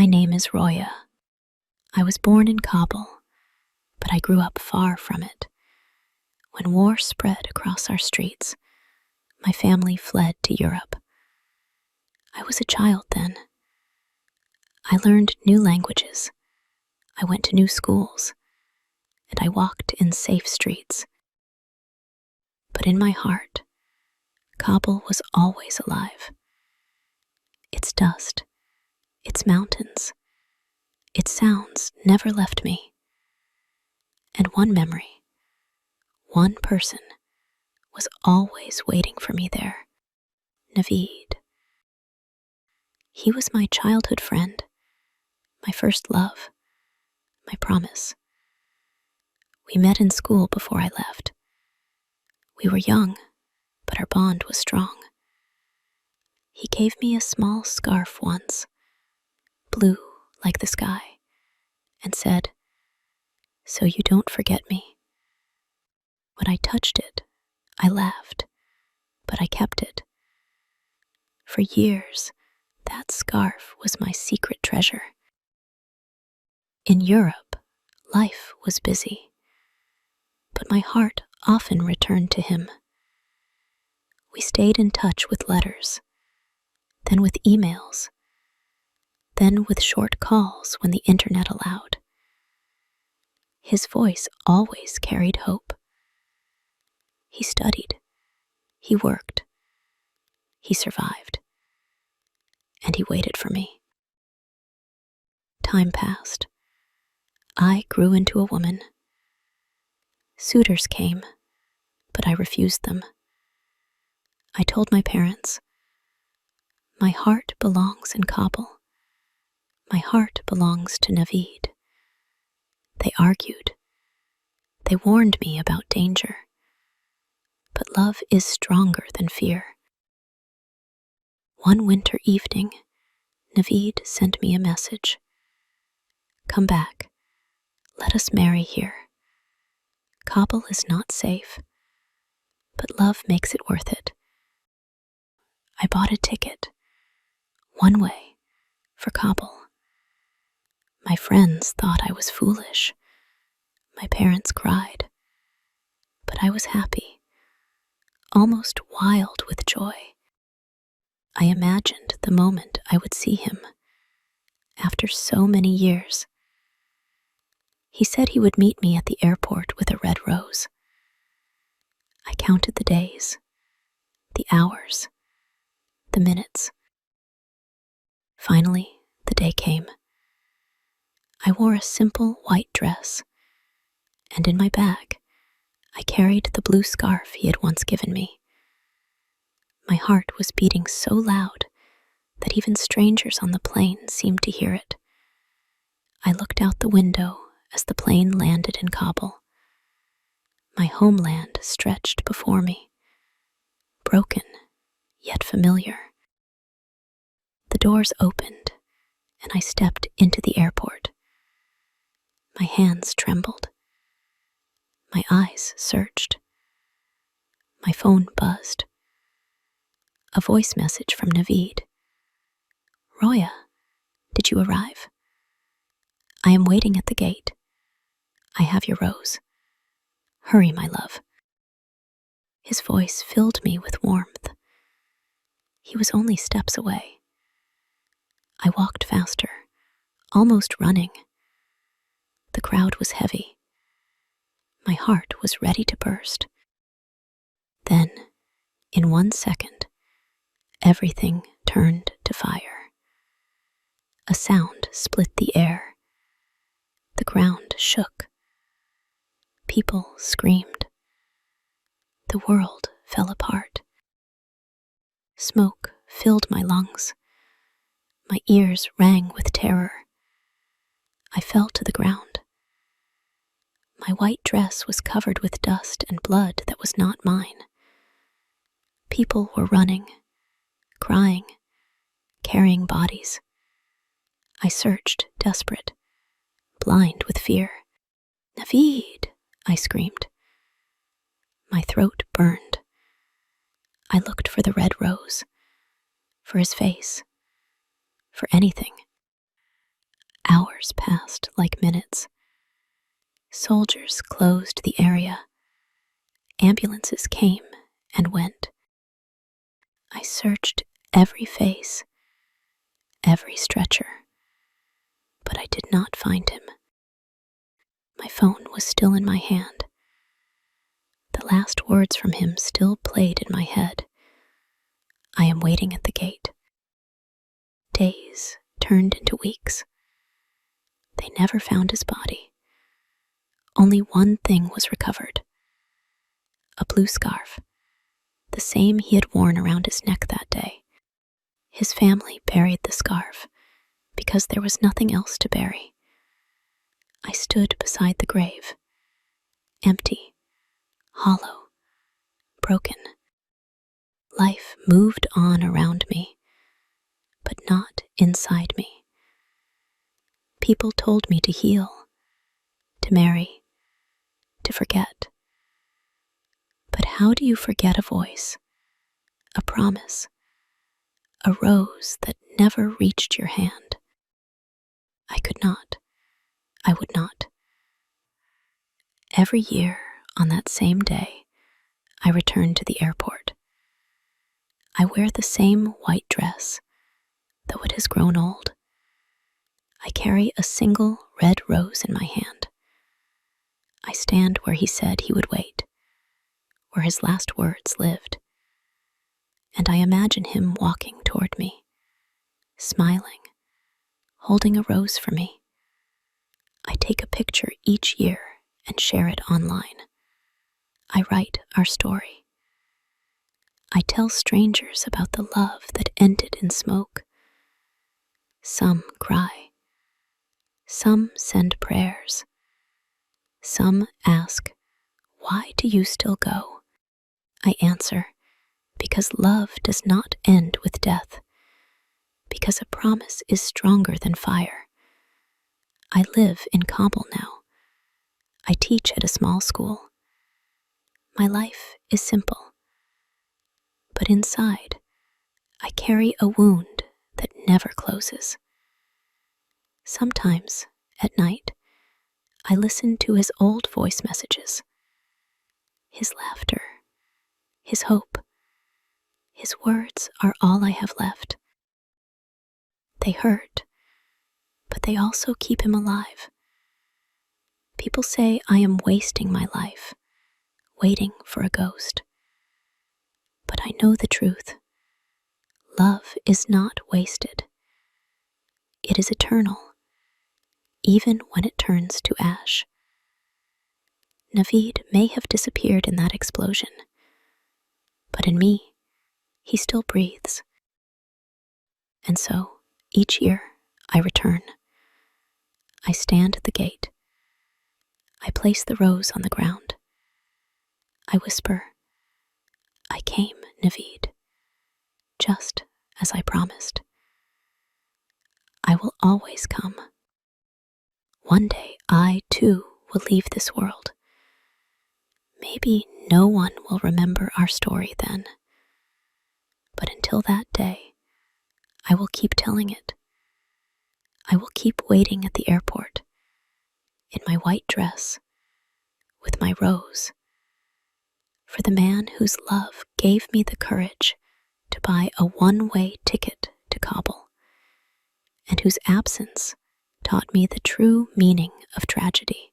My name is Roya. I was born in Kabul, but I grew up far from it. When war spread across our streets, my family fled to Europe. I was a child then. I learned new languages. I went to new schools, and I walked in safe streets. But in my heart, Kabul was always alive. Its dust, its mountains, its sounds never left me. And one memory, one person, was always waiting for me there. Naveed. He was my childhood friend, my first love, my promise. We met in school before I left. We were young, but our bond was strong. He gave me a small scarf once, blue like the sky, and said, "So you don't forget me." When I touched it, I laughed, but I kept it. For years, that scarf was my secret treasure. In Europe, life was busy, but my heart often returned to him. We stayed in touch with letters, then with emails, then with short calls when the internet allowed. His voice always carried hope. He studied, he worked, he survived, and he waited for me. Time passed. I grew into a woman. Suitors came, but I refused them. I told my parents, "My heart belongs in Kabul. My heart belongs to Naveed." They argued. They warned me about danger. But love is stronger than fear. One winter evening, Naveed sent me a message. "Come back. Let us marry here. Kabul is not safe, but love makes it worth it." I bought a ticket, one way, for Kabul. My friends thought I was foolish. My parents cried. But I was happy, almost wild with joy. I imagined the moment I would see him after so many years. He said he would meet me at the airport with a red rose. I counted the days, the hours, the minutes. Finally, the day came. I wore a simple white dress, and in my bag, I carried the blue scarf he had once given me. My heart was beating so loud that even strangers on the plane seemed to hear it. I looked out the window as the plane landed in Kabul. My homeland stretched before me, broken yet familiar. The doors opened, and I stepped into the airport. My hands trembled. My eyes searched. My phone buzzed. A voice message from Naveed. "Roya, did you arrive? I am waiting at the gate. I have your rose. Hurry, my love." His voice filled me with warmth. He was only steps away. I walked faster, almost running. The crowd was heavy. My heart was ready to burst. Then, in 1 second, everything turned to fire. A sound split the air. The ground shook. People screamed. The world fell apart. Smoke filled my lungs. My ears rang with terror. I fell to the ground. My white dress was covered with dust and blood that was not mine. People were running, crying, carrying bodies. I searched, desperate, blind with fear. "Naveed!" I screamed. My throat burned. I looked for the red rose, for his face, for anything. Hours passed like minutes. Soldiers closed the area. Ambulances came and went. I searched every face, every stretcher, but I did not find him. My phone was still in my hand. The last words from him still played in my head. I am waiting at the gate. Days turned into weeks. They never found his body. Only one thing was recovered. A blue scarf, the same he had worn around his neck that day. His family buried the scarf because there was nothing else to bury. I stood beside the grave, empty, hollow, broken. Life moved on around me, but not inside me. People told me to heal, to marry, to forget. But how do you forget a voice, a promise, a rose that never reached your hand? I could not. I would not. Every year, on that same day, I return to the airport. I wear the same white dress, though it has grown old. I carry a single red rose in my hand. I stand where he said he would wait, where his last words lived, and I imagine him walking toward me, smiling, holding a rose for me. I take a picture each year and share it online. I write our story. I tell strangers about the love that ended in smoke. Some cry. Some send prayers. Some ask, "Why do you still go?" I answer, because love does not end with death, because a promise is stronger than fire. I live in Kabul now. I teach at a small school. My life is simple, but inside, I carry a wound that never closes. Sometimes, at night, I listen to his old voice messages, his laughter, his hope. His words are all I have left. They hurt, but they also keep him alive. People say I am wasting my life, waiting for a ghost. But I know the truth. Love is not wasted. It is eternal, even when it turns to ash. Naveed may have disappeared in that explosion, but in me, he still breathes. And so, each year, I return. I stand at the gate. I place the rose on the ground. I whisper, "I came, Naveed, just as I promised. I will always come. One day I, too, will leave this world. Maybe no one will remember our story then. But until that day, I will keep telling it. I will keep waiting at the airport, in my white dress, with my rose, for the man whose love gave me the courage to buy a one-way ticket to Kabul, and whose absence taught me the true meaning of tragedy.